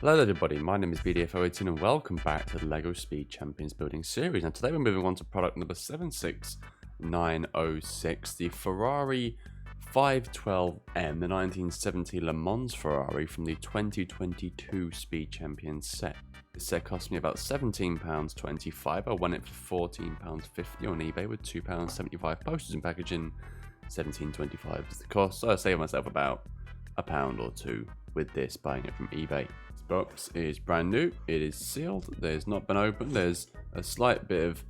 Hello everybody, my name is BDF018 and welcome back to the LEGO Speed Champions building series. Now today we're moving on to product number 76906, the Ferrari 512M, the 1970 Le Mans Ferrari from the 2022 Speed Champions set. This set cost me about £17.25, I won it for £14.50 on eBay with £2.75 postage and packaging, £17.25 is the cost, so I saved myself about £1 or £2 with this, buying it from eBay. This box is brand new, it is sealed, there's not been opened, there's a slight bit of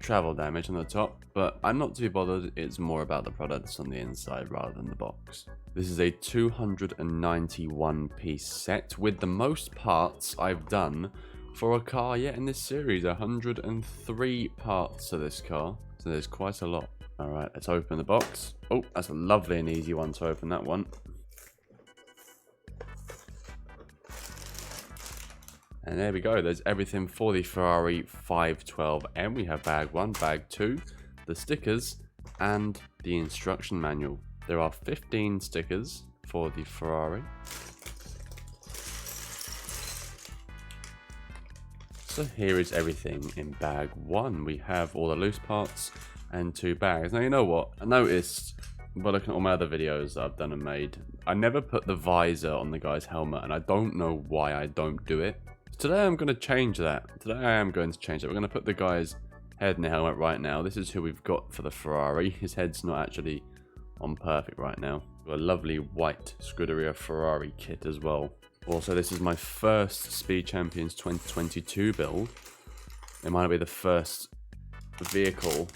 travel damage on the top, but I'm not too bothered, it's more about the products on the inside rather than the box. This is a 291 piece set with the most parts I've done for a car yet in this series. 103 parts to this car, so there's quite a lot. Alright, let's open the box. Oh, that's a lovely and easy one to open, that one. And there we go, there's everything for the Ferrari 512M. We have bag 1, bag 2, the stickers, and the instruction manual. There are 15 stickers for the Ferrari. So here is everything in bag 1. We have all the loose parts and 2 bags. Now you know what, I noticed by looking at all my other videos that I've done and made, I never put the visor on the guy's helmet, and I don't know why I don't do it. Today I'm going to change that. We're going to put the guy's head in the helmet right now. This is who we've got for the Ferrari. His head's not actually on perfect right now. Got a lovely white Scuderia Ferrari kit as well. Also, this is my first Speed Champions 2022 build. It might not be the first vehicle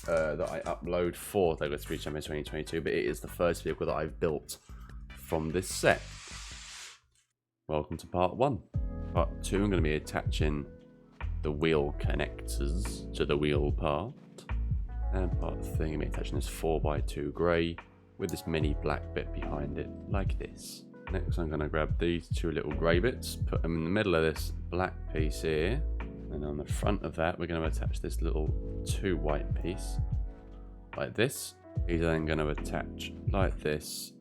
that I upload for LEGO Speed Champions 2022, but it is the first vehicle that I've built from this set. Welcome to part 1. Part 2, I'm going to be attaching the wheel connectors to the wheel part. And part 3, I'm going to be attaching this 4x2 grey with this mini black bit behind it, like this. Next, I'm going to grab these 2 little grey bits, put them in the middle of this black piece here. And on the front of that, we're going to attach this little 2 white piece, like this. These are then going to attach like this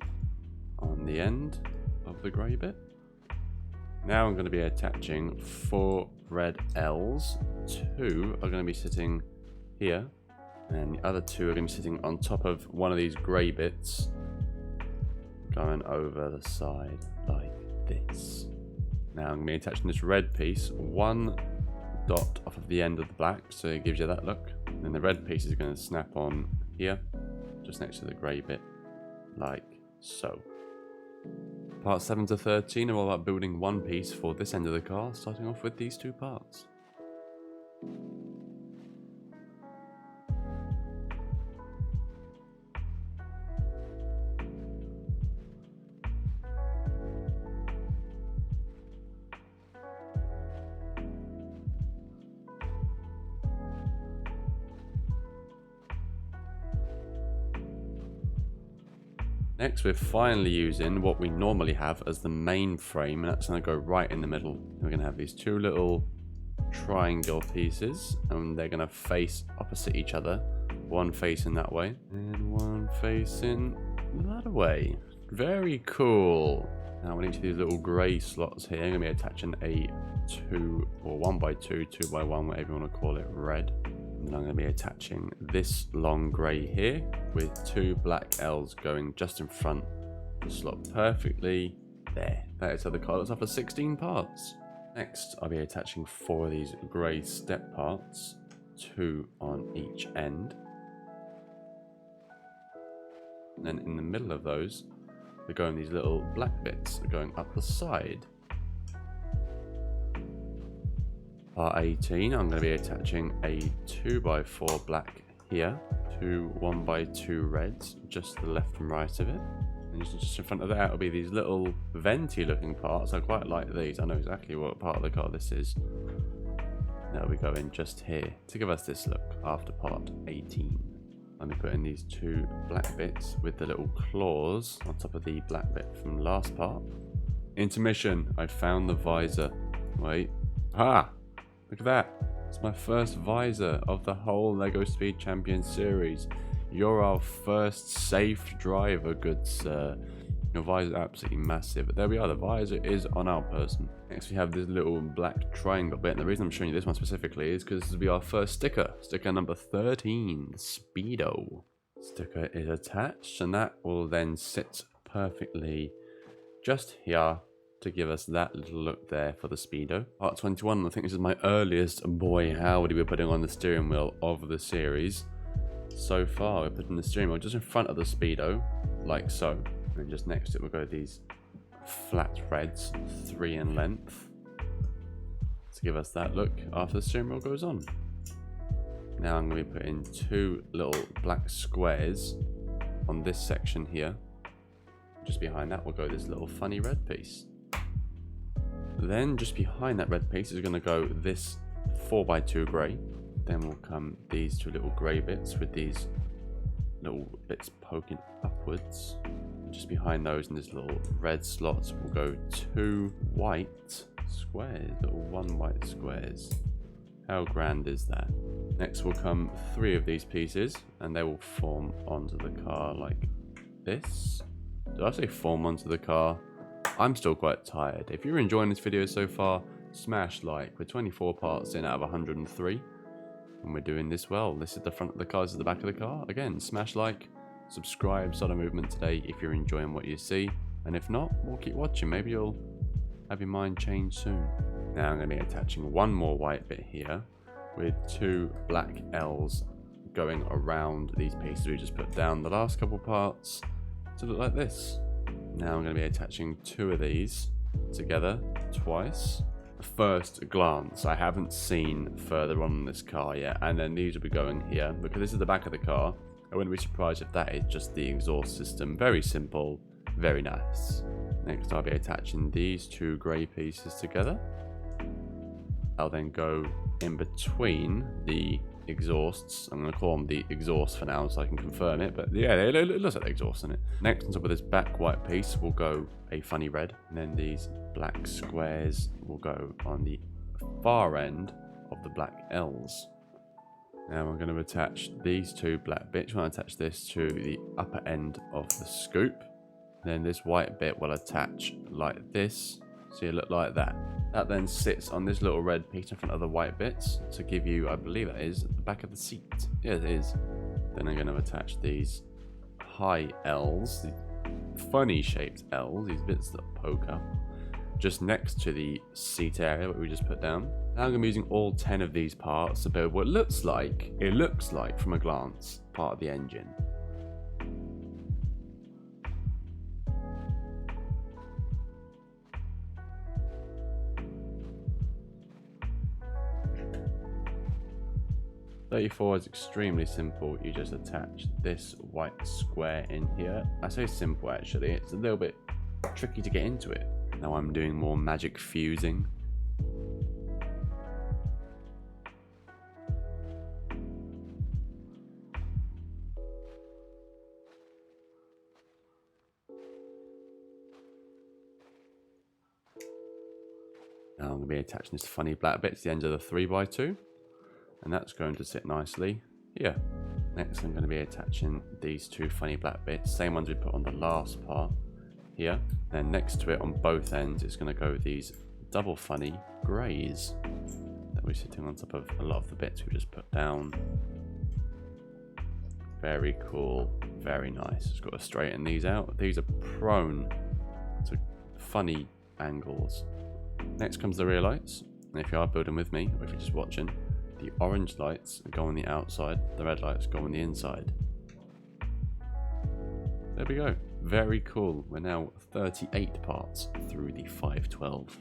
on the end of the grey bit. Now I'm going to be attaching 4 red L's. 2 are going to be sitting here, and the other 2 are going to be sitting on top of one of these grey bits, going over the side like this. Now I'm going to be attaching this red piece, 1 dot off of the end of the black, so it gives you that look. And then the red piece is going to snap on here, just next to the grey bit, like so. Parts 7 to 13 are all about building one piece for this end of the car, starting off with these 2 parts. Next, we're finally using what we normally have as the main frame, and that's going to go right in the middle. We're going to have these 2 little triangle pieces, and they're going to face opposite each other. One facing that way, and one facing that way. Very cool. Now, on each of these little grey slots here, I'm going to be attaching a 2 or 1x2, 2x1, whatever you want to call it, red. And I'm going to be attaching this long grey here with 2 black L's going just in front to slot perfectly there. That is how the car looks after 16 parts. Next, I'll be attaching 4 of these grey step parts, 2 on each end. And then in the middle of those, we're going these little black bits going up the side. Part 18, I'm going to be attaching a 2x4 black here, 2 1x2 reds, just to the left and right of it. And just in front of that will be these little venti looking parts. I quite like these. I know exactly what part of the car this is. Now we go in just here to give us this look after part 18. I'm going to put in these 2 black bits with the little claws on top of the black bit from the last part. Intermission. I found the visor. Wait. Ah! Look at that. It's my first visor of the whole LEGO Speed Champions series. You're our first safe driver, good sir. Your visor is absolutely massive. But there we are, the visor is on our person. Next we have this little black triangle bit, and the reason I'm showing you this one specifically is because this will be our first sticker. Sticker number 13, Speedo. Sticker is attached, and that will then sit perfectly just here to give us that little look there for the Speedo. Part 21, I think this is my earliest boy howdy we're putting on the steering wheel of the series. So far, we're putting the steering wheel just in front of the Speedo, like so. And just next to it, we'll go these flat reds, 3 in length, to give us that look after the steering wheel goes on. Now I'm going to be putting 2 little black squares on this section here. Just behind that, we'll go this little funny red piece. Then just behind that red piece is going to go this 4x2 grey. Then will come these 2 little grey bits with these little bits poking upwards. Just behind those in this little red slots will go 2 white squares, little 1 white squares. How grand is that? Next will come 3 of these pieces, and they will form onto the car like this. Did I say form onto the car? I'm still quite tired. If you're enjoying this video so far, smash like. We're 24 parts in out of 103. And we're doing this well. This is the front of the car, this is the back of the car. Again, smash like, subscribe, start a movement today if you're enjoying what you see. And if not, we'll keep watching. Maybe you'll have your mind change soon. Now I'm going to be attaching 1 more white bit here with 2 black L's going around these pieces we just put down the last couple parts to look like this. Now I'm going to be attaching 2 of these together twice. First glance, I haven't seen further on this car yet, and then these will be going here because this is the back of the car. I wouldn't be surprised if that is just the exhaust system. Very simple, very nice. Next I'll be attaching these 2 grey pieces together. I'll then go in between the exhausts. I'm going to call them the exhaust for now so I can confirm it, but yeah, it looks like the exhaust in it. Next, on top of this back white piece will go a funny red, and then these black squares will go on the far end of the black L's. Now I'm going to attach these 2 black bits. I'm going to attach this to the upper end of the scoop. Then this white bit will attach like this, so you look like that. That then sits on this little red piece in front of the white bits to give you, I believe that is, the back of the seat. Yeah, it is. Then I'm going to attach these high L's, the funny shaped L's, these bits that poke up, just next to the seat area that we just put down. Now I'm going to be using all 10 of these parts to build what looks like from a glance, part of the engine. .34 is extremely simple. You just attach this white square in here. I say simple actually, it's a little bit tricky to get into it. Now I'm doing more magic fusing. Now I'm going to be attaching this funny black bit to the end of the 3x2. And that's going to sit nicely here. Next I'm going to be attaching these 2 funny black bits, same ones we put on the last part here. Then next to it on both ends it's going to go these double funny greys that we're sitting on top of a lot of the bits we just put down. Very cool, very nice. Just got to straighten these out. These are prone to funny angles. Next comes the rear lights, and if you are building with me or if you're just watching, the orange lights go on the outside, the red lights go on the inside. There we go. Very cool. We're now 38 parts through the 512.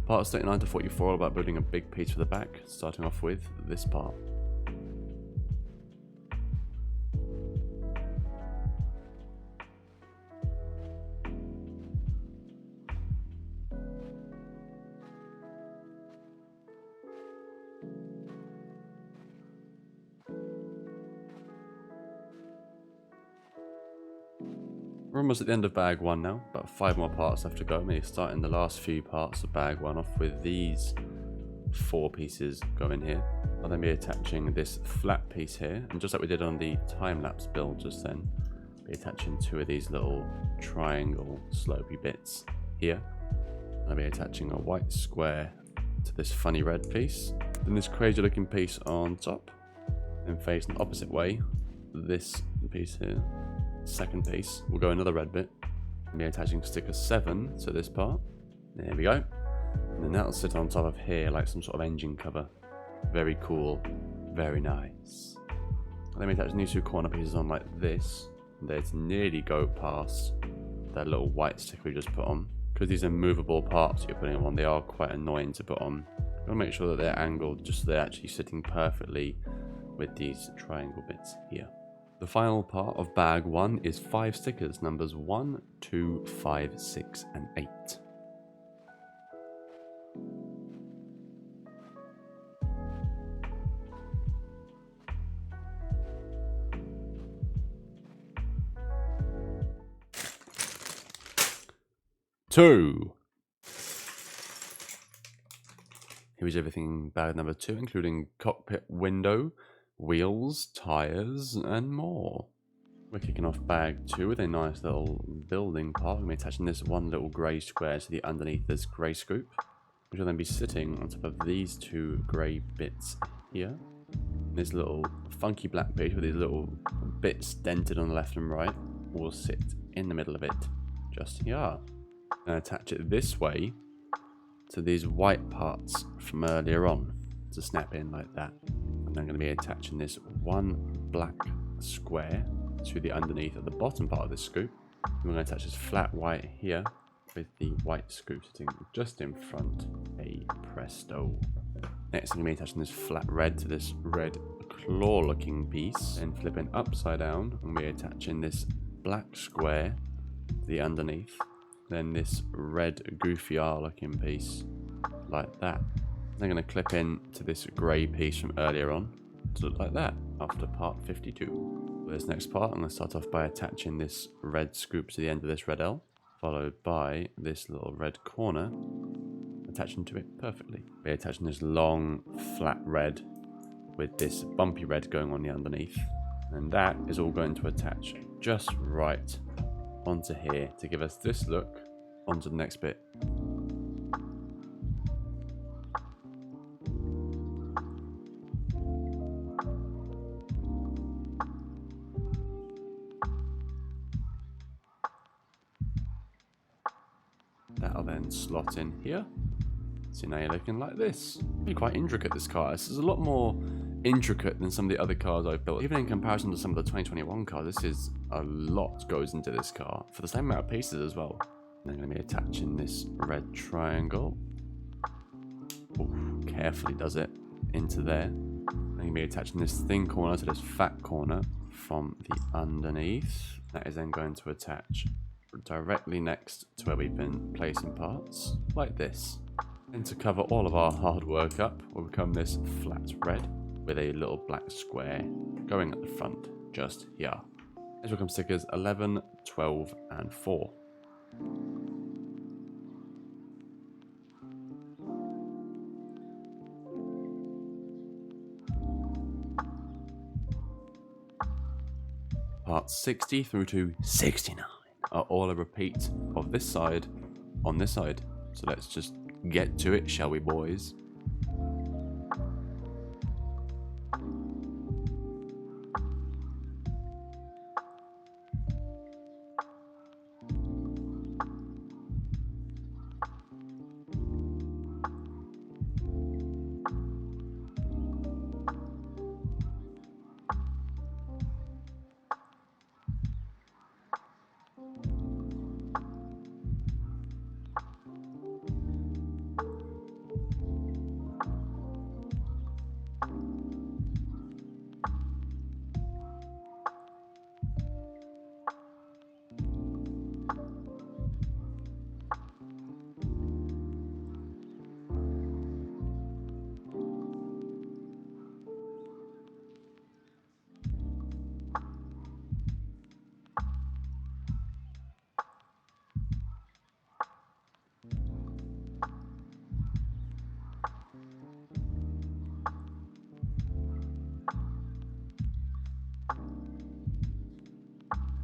Parts 39 to 44 are about building a big piece for the back, starting off with this part. We're almost at the end of bag 1 now, about 5 more parts left to go. I'm starting the last few parts of bag 1 off with these 4 pieces going here. I'll then be attaching this flat piece here, and just like we did on the time-lapse build just then, Be attaching two of these little triangle slopey bits here. I'll be attaching a white square to this funny red piece, then this crazy looking piece on top, then facing the opposite way, this piece here, second piece, will go another red bit. I'll be attaching sticker 7 to this part. There we go. And then that'll sit on top of here like some sort of engine cover. Very cool, very nice. Let me attach these two corner pieces on like this. They nearly go past that little white sticker we just put on. Because these are movable parts you're putting them on, they are quite annoying to put on. You want to make sure that they're angled just so they're actually sitting perfectly with these triangle bits here. The final part of bag 1 is 5 stickers, numbers 1, 2, 5, 6, and 8. Two. Here is everything in bag number 2, including cockpit window, wheels, tires, and more. We're kicking off bag 2 with a nice little building part. We're attaching this one little grey square to the underneath this grey scoop, which will then be sitting on top of these two grey bits here. This little funky black piece with these little bits dented on the left and right will sit in the middle of it, just here. And attach it this way to these white parts from earlier on to snap in like that. And I'm going to be attaching this one black square to the underneath of the bottom part of this scoop. And we're going to attach this flat white here with the white scoop sitting just in front. Hey presto. Next I'm going to be attaching this flat red to this red claw looking piece and flipping upside down, and we're attaching this black square to the underneath. Then this red goofy R looking piece like that. I'm going to clip in to this grey piece from earlier on to look like that after part 52. For this next part I'm going to start off by attaching this red scoop to the end of this red L, followed by this little red corner attaching to it perfectly. We're attaching this long flat red with this bumpy red going on the underneath, and that is all going to attach just right onto here to give us this look onto the next bit. That'll then slot in here. So now you're looking like this. Really quite intricate, this car. This is a lot more intricate than some of the other cars I've built. Even in comparison to some of the 2021 cars, this is a lot goes into this car for the same amount of pieces as well. And I'm going to be attaching this red triangle. Ooh, carefully does it into there. I'm going to be attaching this thin corner to this fat corner from the underneath. That is then going to attach directly next to where we've been placing parts, like this. And to cover all of our hard work up will become this flat red with a little black square going at the front, just here. Next will come stickers 11, 12, and 4. Parts 60 through to 69 are all a repeat of this side on this side. So let's just get to it, shall we, boys?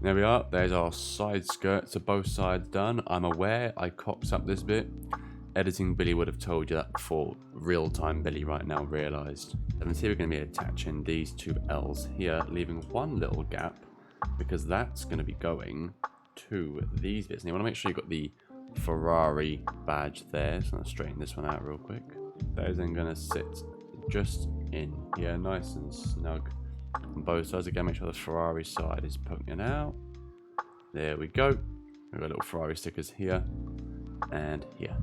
There we are. There's our side skirts to both sides done. I'm aware I cocked up this bit. Editing Billy would have told you that before. Real-time Billy right now realised. And see, we're going to be attaching these two L's here, leaving one little gap, because that's going to be going to these bits. And you want to make sure you've got the Ferrari badge there. So I'm going to straighten this one out real quick. Those then going to sit just in here, nice and snug on both sides. Again, make sure the Ferrari side is poking out. There we go. We've got little Ferrari stickers here and here.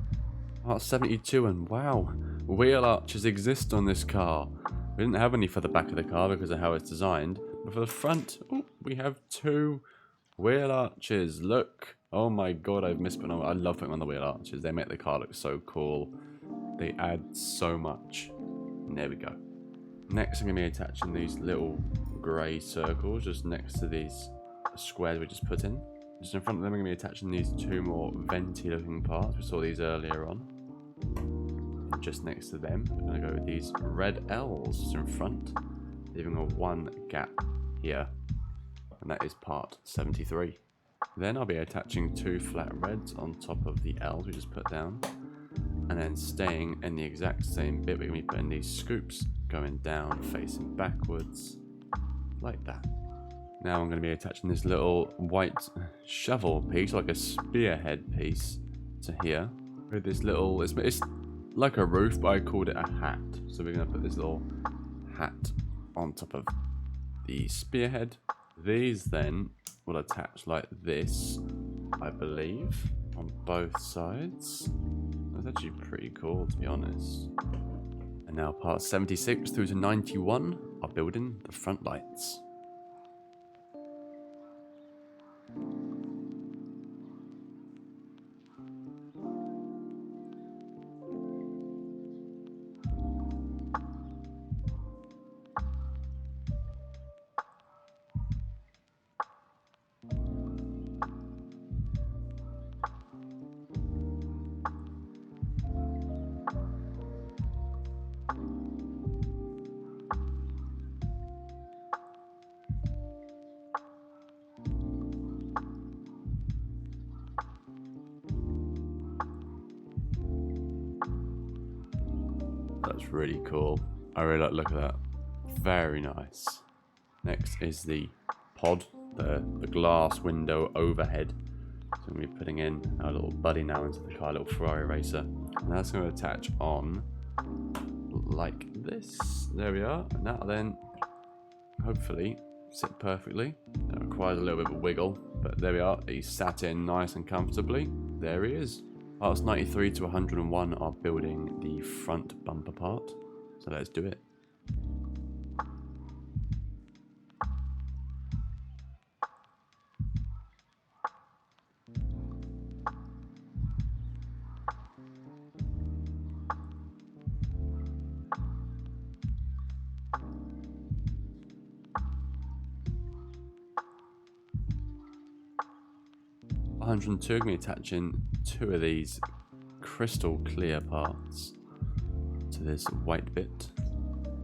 Part 72, and wow, wheel arches exist on this car. We didn't have any for the back of the car because of how it's designed, but for the front, oh, we have two wheel arches. Look, oh my god, I've missed putting on. I love putting on the wheel arches. They make the car look so cool. They add so much. And there we go. Next, I'm going to be attaching these little grey circles just next to these squares we just put in. Just in front of them, I'm going to be attaching these two more venti looking parts. We saw these earlier on. And just next to them, I'm going to go with these red L's just in front, leaving a one gap here. And that is part 73. Then I'll be attaching two flat reds on top of the L's we just put down. And then staying in the exact same bit, we're going to be putting these scoops going down, facing backwards, like that. Now I'm going to be attaching this little white shovel piece, like a spearhead piece, to here. With this little, it's like a roof, but I called it a hat. So we're going to put this little hat on top of the spearhead. These then will attach like this, I believe, on both sides. That's actually pretty cool, to be honest. And now parts 76 through to 91 are building the front lights. That's really cool. I really like the look of that. Very nice. Next is the pod, the glass window overhead. So I'm going to be putting in our little buddy now into the car, little Ferrari racer. And that's going to attach on like this. There we are. And that'll then hopefully sit perfectly. That requires a little bit of a wiggle, but there we are. He's sat in nice and comfortably. There he is. Parts 93 to 101 are building the front bumper part. So let's do it. I'm going to be attaching two of these crystal clear parts to this white bit.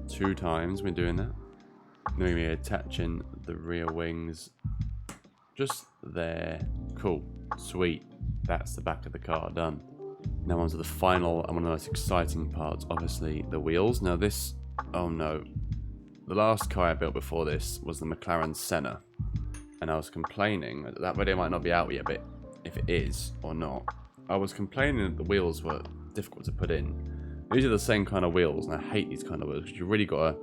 2 times we're doing that. Then we're going to be attaching the rear wings just there. Cool. Sweet. That's the back of the car done. Now onto the final and one of the most exciting parts, obviously the wheels. Now this, oh no. The last car I built before this was the McLaren Senna. And I was complaining, that video might not be out yet, but if it is or not, I was complaining that the wheels were difficult to put in. These are the same kind of wheels, and I hate these kind of wheels because you really got to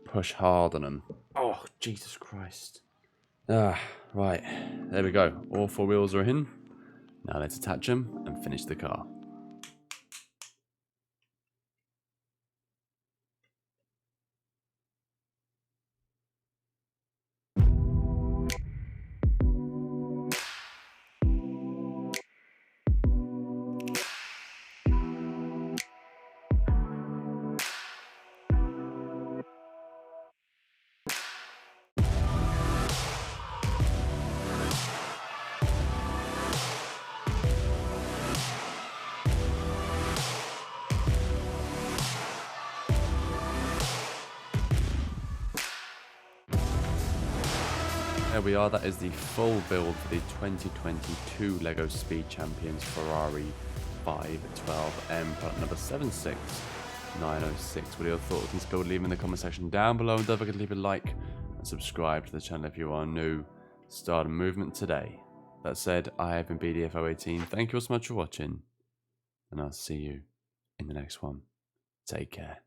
push hard on them. Oh, Jesus Christ. Right, there we go. All 4 wheels are in. Now let's attach them and finish the car. There we are, that is the full build for the 2022 LEGO Speed Champions Ferrari 512M, product number 76906. What are your thoughts on this build? Leave them in the comment section down below, and don't forget to leave a like and subscribe to the channel if you are new. Start a movement today. That said, I have been BDFO18. Thank you all so much for watching, and I'll see you in the next one. Take care.